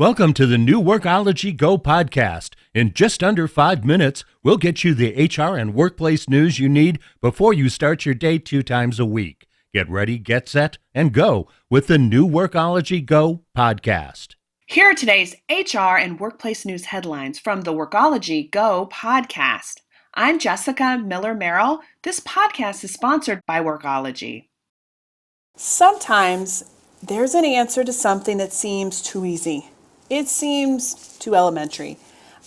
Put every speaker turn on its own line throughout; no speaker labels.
Welcome to the new Workology Go Podcast. In just under 5 minutes, we'll get you the HR and workplace news you need before you start your day 2 times a week. Get ready, get set, and go with the new Workology Go Podcast.
Here are today's HR and workplace news headlines from the Workology Go Podcast. I'm Jessica Miller-Merrill. This podcast is sponsored by Workology.
Sometimes there's an answer to something that seems too easy. It seems too elementary.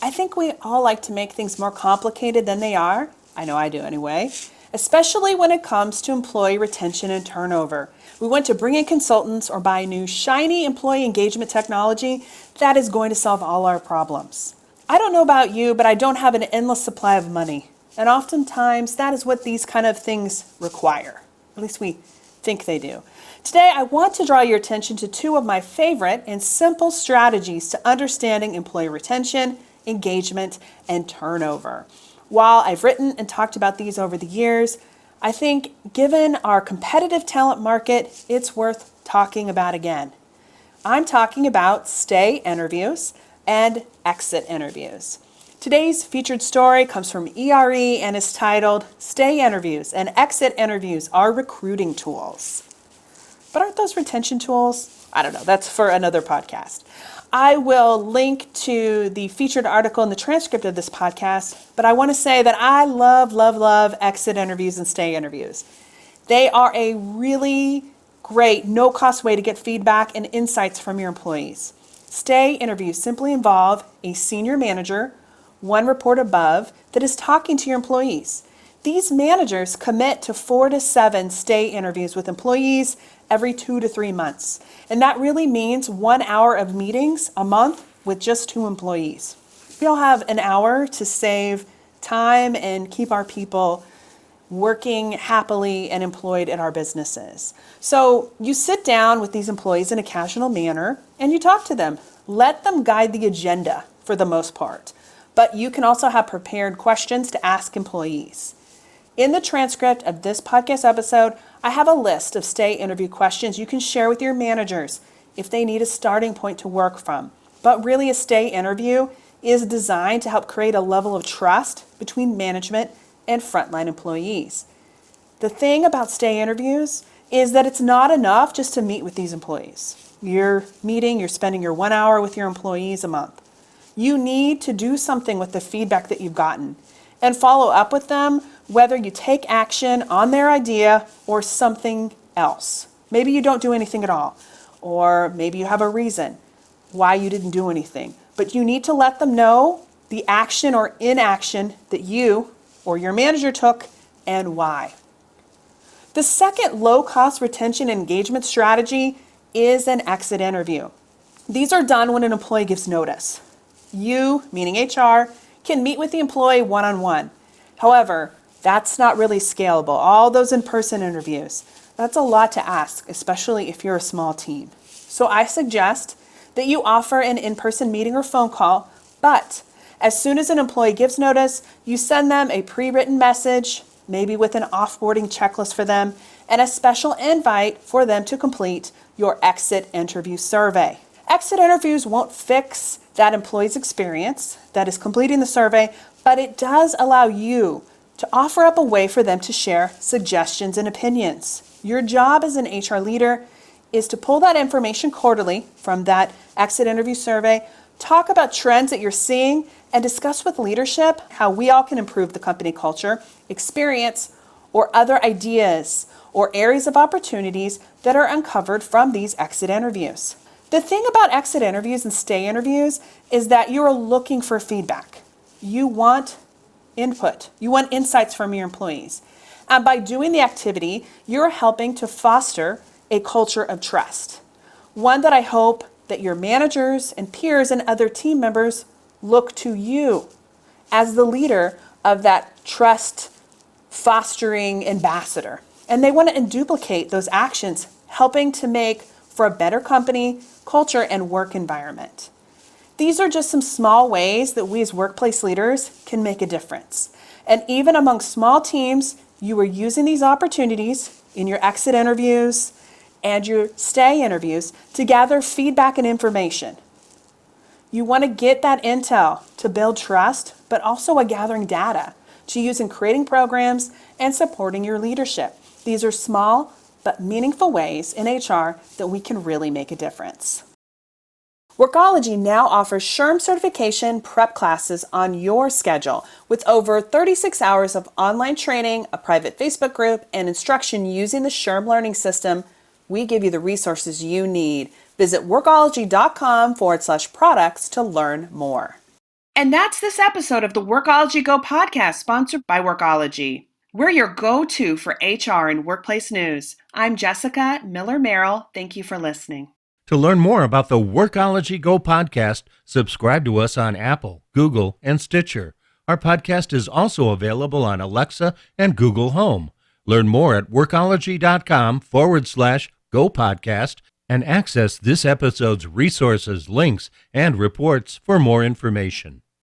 I think we all like to make things more complicated than they are. I know I do anyway. Especially when it comes to employee retention and turnover. We want to bring in consultants or buy new shiny employee engagement technology that is going to solve all our problems. I don't know about you, but I don't have an endless supply of money. And oftentimes that is what these kind of things require. At least we think they do. Today, I want to draw your attention to 2 of my favorite and simple strategies to understanding employee retention, engagement, and turnover. While I've written and talked about these over the years, I think given our competitive talent market, it's worth talking about again. I'm talking about stay interviews and exit interviews. Today's featured story comes from ERE and is titled, Stay Interviews and Exit Interviews Are Recruiting Tools. But aren't those retention tools? I don't know. That's for another podcast. I will link to the featured article in the transcript of this podcast, but I want to say that I love exit interviews and stay interviews. They are a really great no-cost way to get feedback and insights from your employees. Stay interviews simply involve a senior manager, 1 report above, that is talking to your employees. These managers commit to 4 to 7 stay interviews with employees every 2 to 3 months. And that really means 1 hour of meetings a month with just 2 employees. We all have an hour to save time and keep our people working happily and employed at our businesses. So you sit down with these employees in a casual manner and you talk to them. Let them guide the agenda for the most part. But you can also have prepared questions to ask employees. In the transcript of this podcast episode, I have a list of stay interview questions you can share with your managers if they need a starting point to work from. But really, a stay interview is designed to help create a level of trust between management and frontline employees. The thing about stay interviews is that it's not enough just to meet with these employees. You're spending your 1 hour with your employees a month. You need to do something with the feedback that you've gotten and follow up with them, whether you take action on their idea or something else. Maybe you don't do anything at all, or maybe you have a reason why you didn't do anything. But you need to let them know the action or inaction that you or your manager took and why. The second low-cost retention engagement strategy is an exit interview. These are done when an employee gives notice. You, meaning HR, can meet with the employee one-on-one. However, that's not really scalable. All those in-person interviews, that's a lot to ask, especially if you're a small team. So I suggest that you offer an in-person meeting or phone call, but as soon as an employee gives notice, you send them a pre-written message, maybe with an offboarding checklist for them, and a special invite for them to complete your exit interview survey. Exit interviews won't fix that employee's experience, that is completing the survey, but it does allow you to offer up a way for them to share suggestions and opinions. Your job as an HR leader is to pull that information quarterly from that exit interview survey, talk about trends that you're seeing, and discuss with leadership how we all can improve the company culture, experience, or other ideas or areas of opportunities that are uncovered from these exit interviews. The thing about exit interviews and stay interviews is that you're looking for feedback. You want input. You want insights from your employees. And by doing the activity, you're helping to foster a culture of trust. One that I hope that your managers and peers and other team members look to you as the leader of that trust fostering ambassador. And they want to duplicate those actions, helping to make for a better company, culture, and work environment. These are just some small ways that we as workplace leaders can make a difference. And even among small teams, you are using these opportunities in your exit interviews and your stay interviews to gather feedback and information. You want to get that intel to build trust, but also a gathering data to use in creating programs and supporting your leadership. These are small but meaningful ways in HR that we can really make a difference. Workology now offers SHRM certification prep classes on your schedule with over 36 hours of online training, a private Facebook group, and instruction using the SHRM learning system. We give you the resources you need. Visit workology.com/products to learn more.
And that's this episode of the Workology Go Podcast, sponsored by Workology. We're your go-to for HR and workplace news. I'm Jessica Miller-Merrill. Thank you for listening.
To learn more about the Workology Go podcast, subscribe to us on Apple, Google, and Stitcher. Our podcast is also available on Alexa and Google Home. Learn more at workology.com/Go podcast and access this episode's resources, links, and reports for more information.